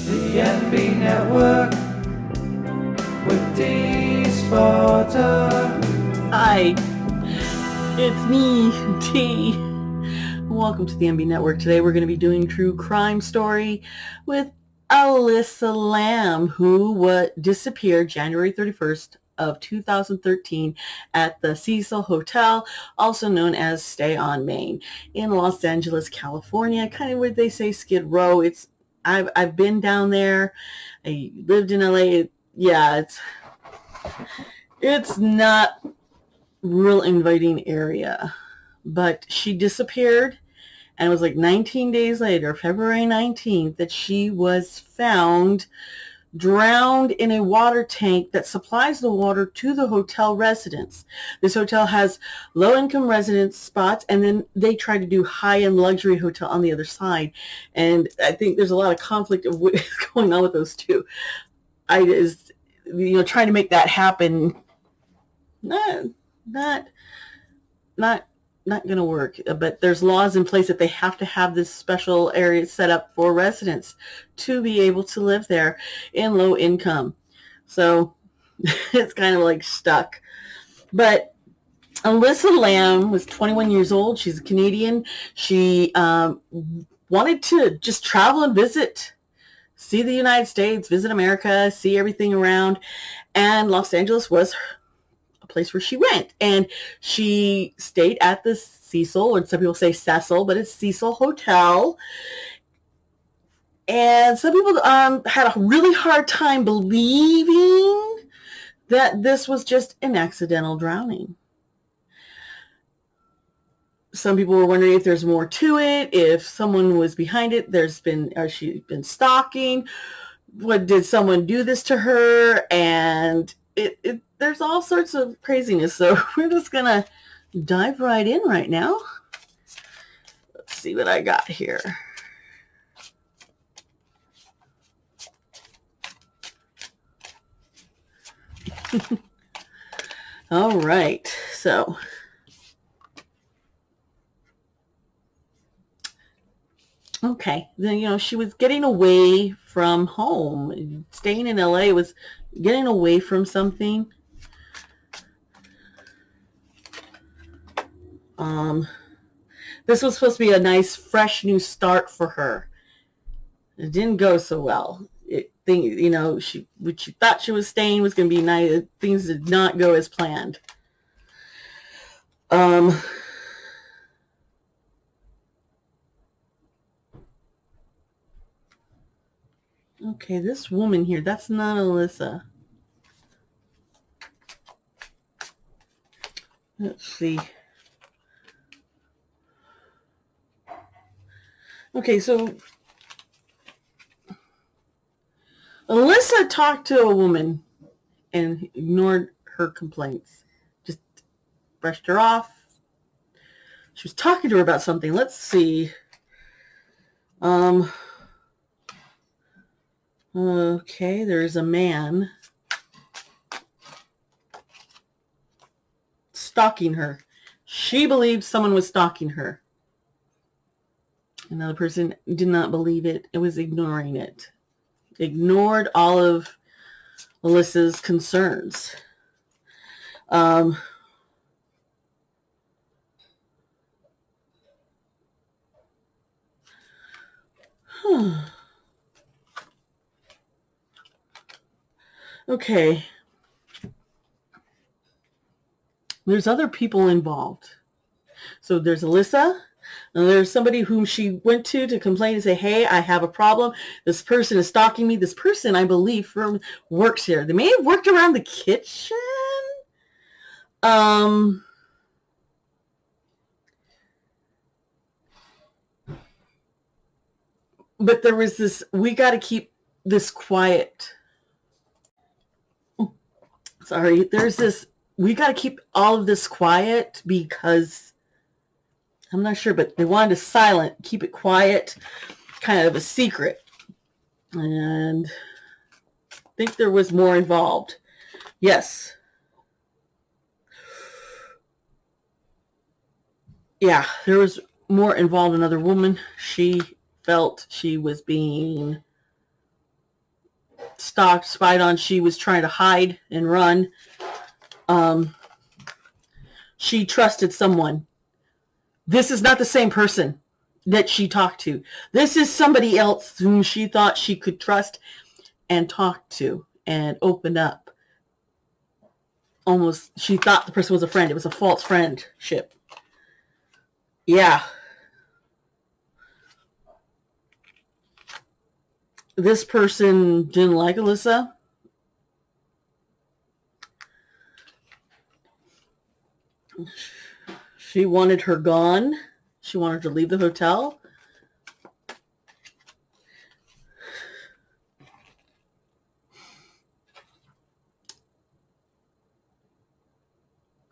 The NB Network with Dee's Photo. Hi, it's me, Dee. Welcome to the NB Network. Today we're going to be doing True Crime Story with Elisa Lam, who disappeared January 31st of 2013 at the Cecil Hotel, also known as Stay on Main, in Los Angeles, California, kind of where they say Skid Row. I've been down there. I lived in LA. It's not real inviting area, but she disappeared, and it was like 19 days later, February 19th, that she was found drowned in a water tank that supplies the water to the hotel residents. This hotel has low-income residence spots, and then they try to do high-end luxury hotel on the other side. And I think there's a lot of conflict of what is going on with those two. Trying to make that happen, not going to work. But there's laws in place that they have to have this special area set up for residents to be able to live there in low income. So it's kind of like stuck. But Elisa Lam was 21 years old. She's a Canadian. She wanted to just travel and see the United States, visit America, see everything around. And Los Angeles was a place where she went, and she stayed at the Cecil, or some people say Cecil, but it's Cecil Hotel. And some people had a really hard time believing that this was just an accidental drowning. Some people were wondering if there's more to it, if someone was behind it. She's been stalking. What, did someone do this to her? And there's all sorts of craziness. So we're just going to dive right in right now. Let's see what I got here. All right. So okay, then, she was getting away from home. Staying in LA was getting away from something. This was supposed to be a nice, fresh new start for her. It didn't go so well. What she thought she was staying was going to be nice. Things did not go as planned. Okay, this woman here, that's not Elisa. Let's see. Okay, so Elisa talked to a woman and ignored her complaints. Just brushed her off. She was talking to her about something. Let's see. Okay, there's a man stalking her. She believed someone was stalking her. Another person did not believe it. It was ignoring it. Ignored all of Elisa's concerns. Okay. There's other people involved. So there's Elisa, and there's somebody whom she went to complain and say, hey, I have a problem. This person is stalking me. This person, I believe, works here. They may have worked around the kitchen. But there was this, we got to keep this quiet. Sorry, there's this, we got to keep all of this quiet because I'm not sure, but they wanted to keep it quiet, kind of a secret. And I think there was more involved. Yes. Yeah, there was more involved. Another woman, she felt she was being stalked, spied on. She was trying to hide and run. She trusted someone. This is not the same person that she talked to. This is somebody else whom she thought she could trust and talk to and open up. Almost, she thought the person was a friend. It was a false friendship. Yeah. This person didn't like Elisa. She wanted her gone. She wanted to leave the hotel.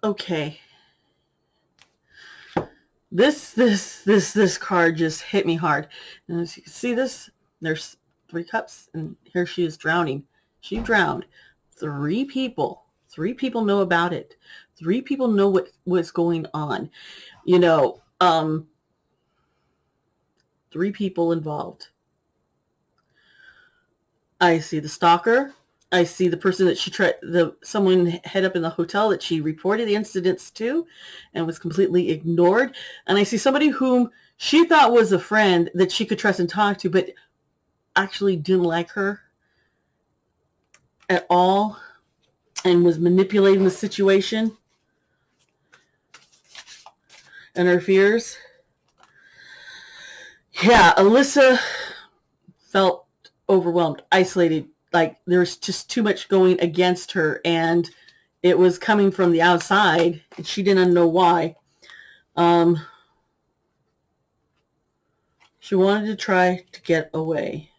Okay. This card just hit me hard. And as you can see this, there's 3 cups, and here she is drowning. She drowned. 3 people. 3 people know about it. 3 people know what's going on. 3 people involved. I see the stalker. I see the person that she tried, someone head up in the hotel that she reported the incidents to and was completely ignored. And I see somebody whom she thought was a friend that she could trust and talk to, but actually didn't like her at all and was manipulating the situation and her fears. Yeah, Elisa felt overwhelmed, isolated, like there's just too much going against her, and it was coming from the outside, and she didn't know why. She wanted to try to get away.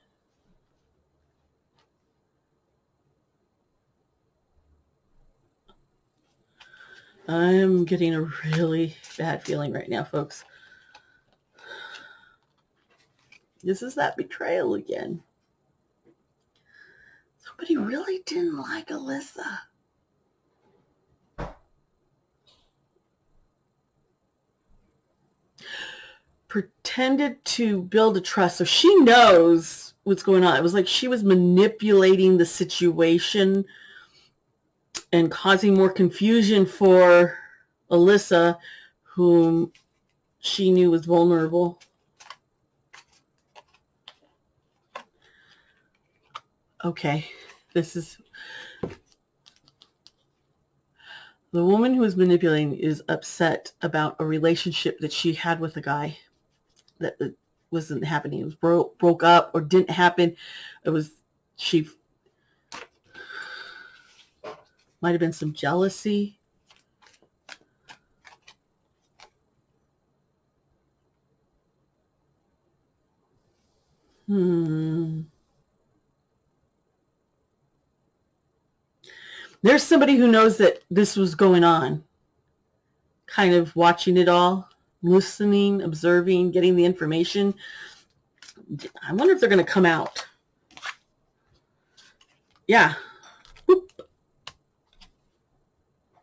I'm getting a really bad feeling right now, folks. This is that betrayal again. Somebody really didn't like Elisa. Pretended to build a trust. So she knows what's going on. It was like she was manipulating the situation and causing more confusion for Elisa, whom she knew was vulnerable. Okay, this is... The woman who was manipulating is upset about a relationship that she had with a guy that wasn't happening. It was broke up or didn't happen. It was... She... Might have been some jealousy. There's somebody who knows that this was going on, kind of watching it all, listening, observing, getting the information. I wonder if they're going to come out. Yeah. Whoop.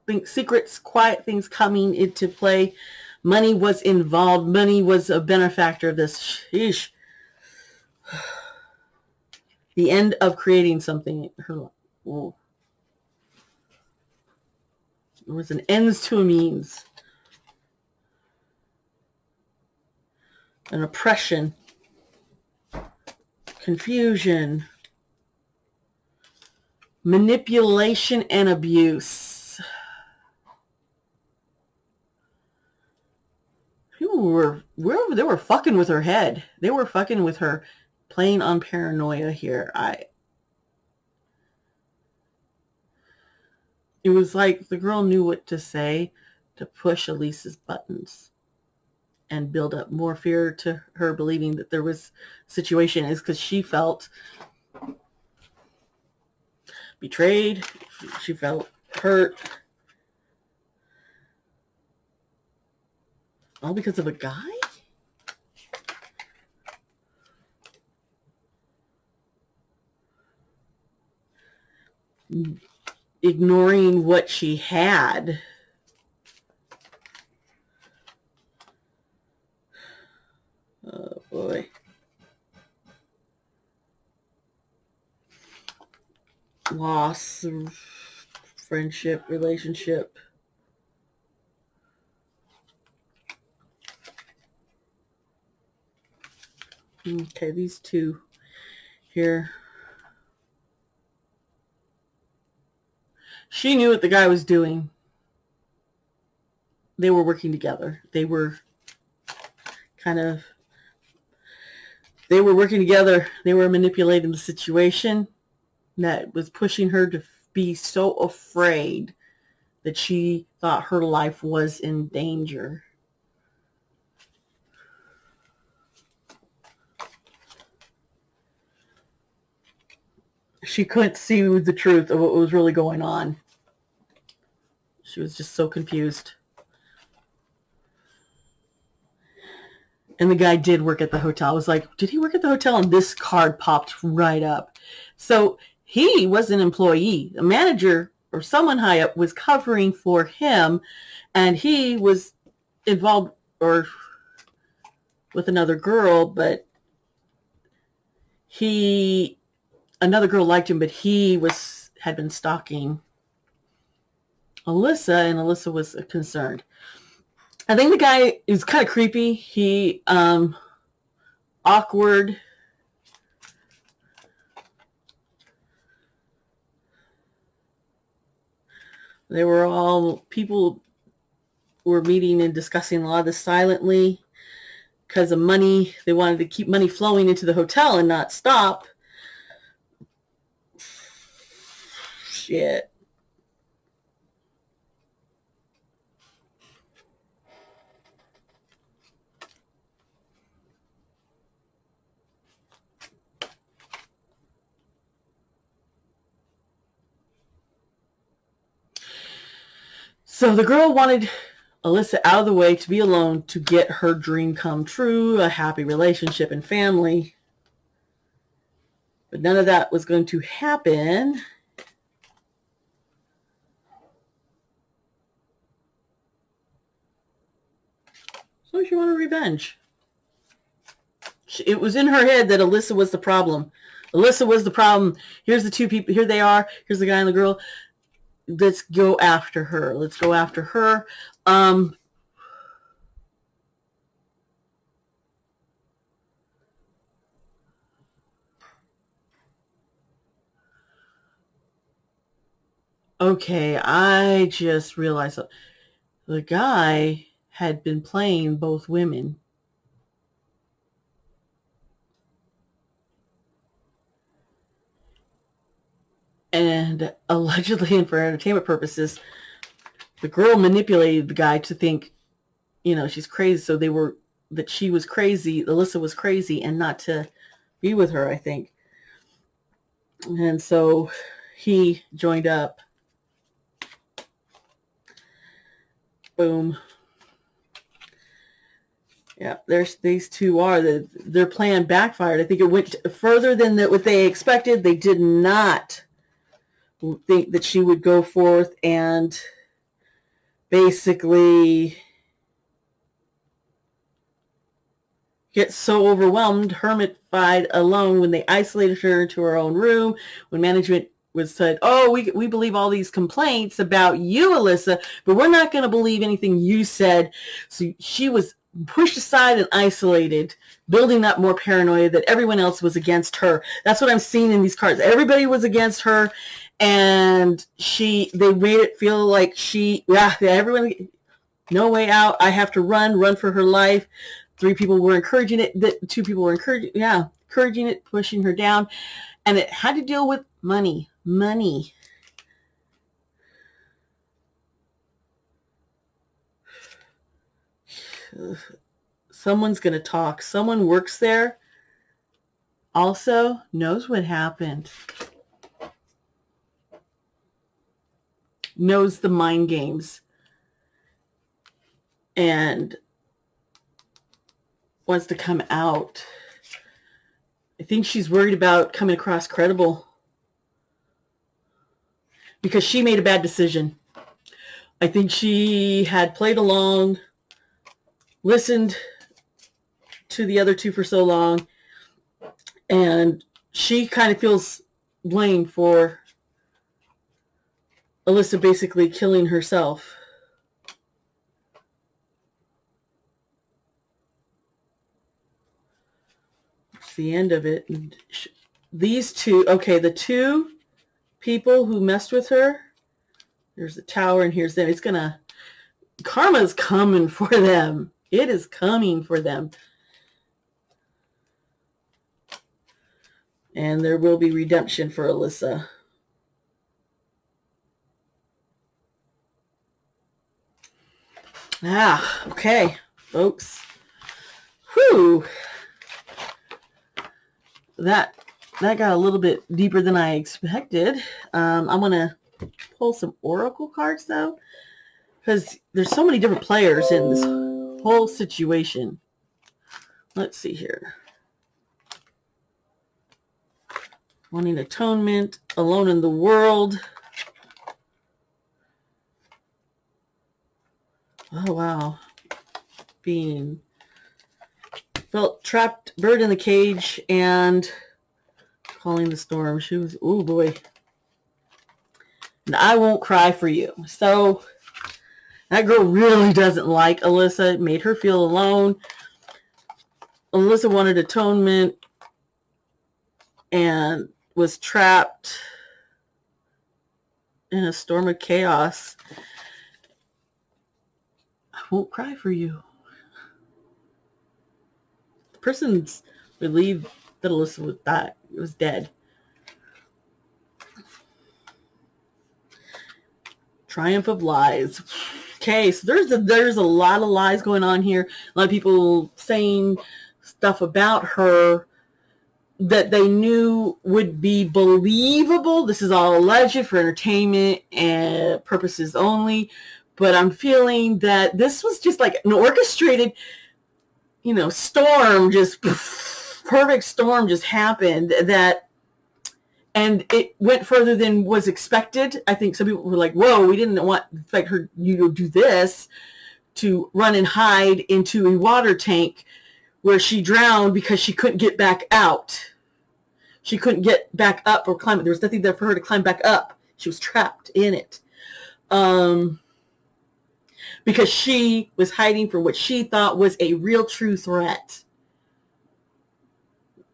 Think secrets, quiet things coming into play. Money was involved. Money was a benefactor of this. Sheesh. The end of creating something. There was an ends to a means. An oppression. Confusion. Manipulation and abuse. People they were fucking with her head. They were fucking with her, playing on paranoia here. It was like the girl knew what to say to push Elisa's buttons and build up more fear to her, believing that there was a situation, is because she felt betrayed. She felt hurt. All because of a guy? Ignoring what she had. Oh boy. loss of friendship, relationship. Okay, these two here. She knew what the guy was doing. They were working together. They were working together. They were manipulating the situation that was pushing her to be so afraid that she thought her life was in danger. She couldn't see the truth of what was really going on. She was just so confused. And the guy did work at the hotel. I was like, did he work at the hotel? And this card popped right up. So he was an employee. A manager or someone high up was covering for him, and he was involved or with another girl, but another girl liked him, but he had been stalking Elisa, and Elisa was concerned. I think the guy is kind of creepy. He awkward. People were meeting and discussing a lot of this silently because of money. They wanted to keep money flowing into the hotel and not stop. Shit. So the girl wanted Elisa out of the way to be alone to get her dream come true, a happy relationship and family. But none of that was going to happen. So she wanted revenge. It was in her head that Elisa was the problem. Elisa was the problem. Here's the two people. Here they are. Here's the guy and the girl. Let's go after her. Let's go after her. Okay, I just realized that the guy had been playing both women. And allegedly, and for entertainment purposes, the girl manipulated the guy to think, she's crazy. So that she was crazy, Elisa was crazy, and not to be with her, I think. And so he joined up. Boom. Yeah, these two their plan backfired. I think it went further than what they expected. They did not think that she would go forth and basically get so overwhelmed, hermitified, alone, when they isolated her into her own room, when management said, oh, we believe all these complaints about you, Elisa, but we're not going to believe anything you said. So she was pushed aside and isolated, building up more paranoia that everyone else was against her. That's what I'm seeing in these cards. Everybody was against her, and they made it feel like everyone, no way out. I have to run for her life. 3 people were encouraging it. 2 people were encouraging it, pushing her down. And it had to deal with money. Someone's going to talk. Someone works there also knows what happened. Knows the mind games. And wants to come out. I think she's worried about coming across credible because she made a bad decision. I think she had played along, listened to the other 2 for so long, and she kind of feels blame for Elisa basically killing herself. It's the end of it. And these two, okay, the two people who messed with her, there's the tower and here's them. It's gonna, karma's coming for them. It is coming for them. And there will be redemption for Elisa. Okay, folks. Whew. That got a little bit deeper than I expected. I'm going to pull some oracle cards, though, because there's so many different players in this whole situation. Let's see here. Wanting atonement, alone in the world. Oh, wow. Being felt trapped, bird in the cage, and calling the storm. She was, oh boy. And I won't cry for you. So that girl really doesn't like Elisa. It made her feel alone. Elisa wanted atonement and was trapped in a storm of chaos. I won't cry for you. The person's relieved that Elisa was dead. Triumph of lies. Okay, so there's a lot of lies going on here. A lot of people saying stuff about her that they knew would be believable. This is all alleged for entertainment and purposes only. But I'm feeling that this was just like an orchestrated, storm, just perfect storm just happened and it went further than was expected. I think some people were like, whoa, we didn't want like her, do this, to run and hide into a water tank where she drowned because she couldn't get back out. She couldn't get back up or climb it. There was nothing there for her to climb back up. She was trapped in it. Because she was hiding from what she thought was a real true threat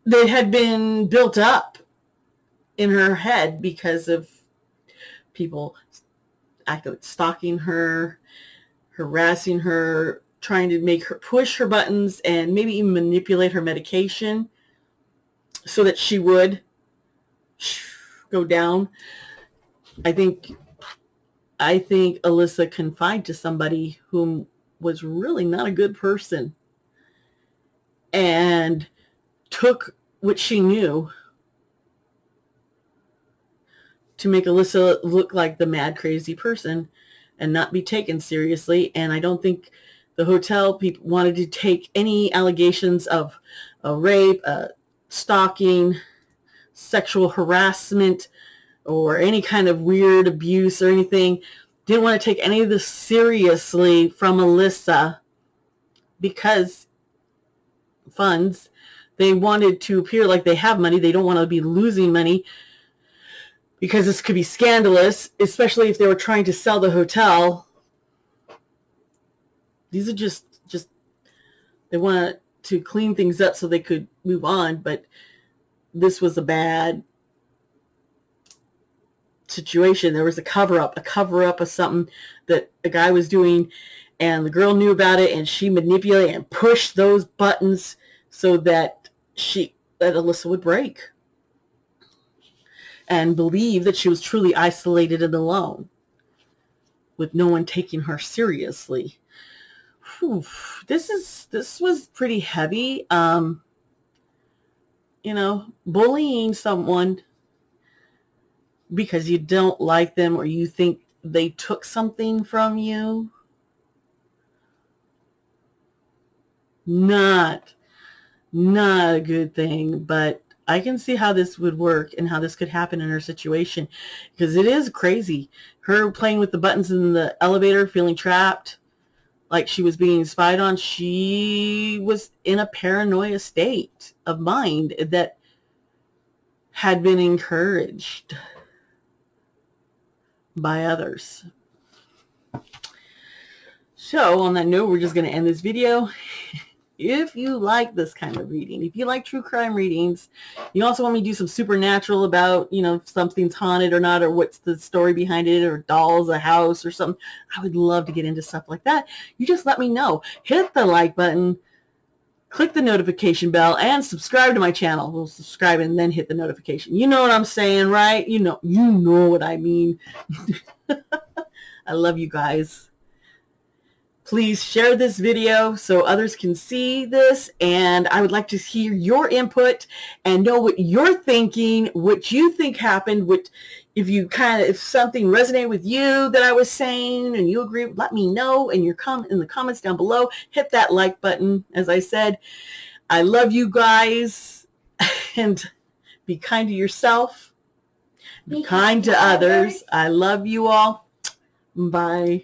that had been built up in her head because of people actively stalking her, harassing her, trying to make her push her buttons and maybe even manipulate her medication so that she would go down. I think Elisa confided to somebody whom was really not a good person and took what she knew to make Elisa look like the mad, crazy person and not be taken seriously. And I don't think the hotel people wanted to take any allegations of a rape, stalking, sexual harassment, or any kind of weird abuse or anything. Didn't want to take any of this seriously from Elisa because funds. They wanted to appear like they have money. They don't want to be losing money because this could be scandalous, especially if they were trying to sell the hotel. These are just they want to clean things up so they could move on, but this was a bad situation. There was a cover-up of something that a guy was doing, and the girl knew about it, and she manipulated and pushed those buttons so that Elisa would break and believe that she was truly isolated and alone with no one taking her seriously. Whew. This was pretty heavy. Bullying someone because you don't like them or you think they took something from you. Not a good thing, but I can see how this would work and how this could happen in her situation because it is crazy. Her playing with the buttons in the elevator, feeling trapped, like she was being spied on. She was in a paranoia state of mind that had been encouraged by others. So on that note, we're just going to end this video. If you like this kind of reading, if you like true crime readings, you also want me to do some supernatural about, if something's haunted or not, or what's the story behind it, or dolls, a house or something, I would love to get into stuff like that. You just let me know. Hit the like button, click the notification bell, and subscribe to my channel. We'll subscribe and then hit the notification. You know what I'm saying, right? You know what I mean. I love you guys. Please share this video so others can see this, and I would like to hear your input and know what you're thinking, what you think happened, if something resonated with you that I was saying and you agree, let me know in the comments down below. Hit that like button. As I said, I love you guys, and be kind to yourself, be kind to others. I love you all. Bye.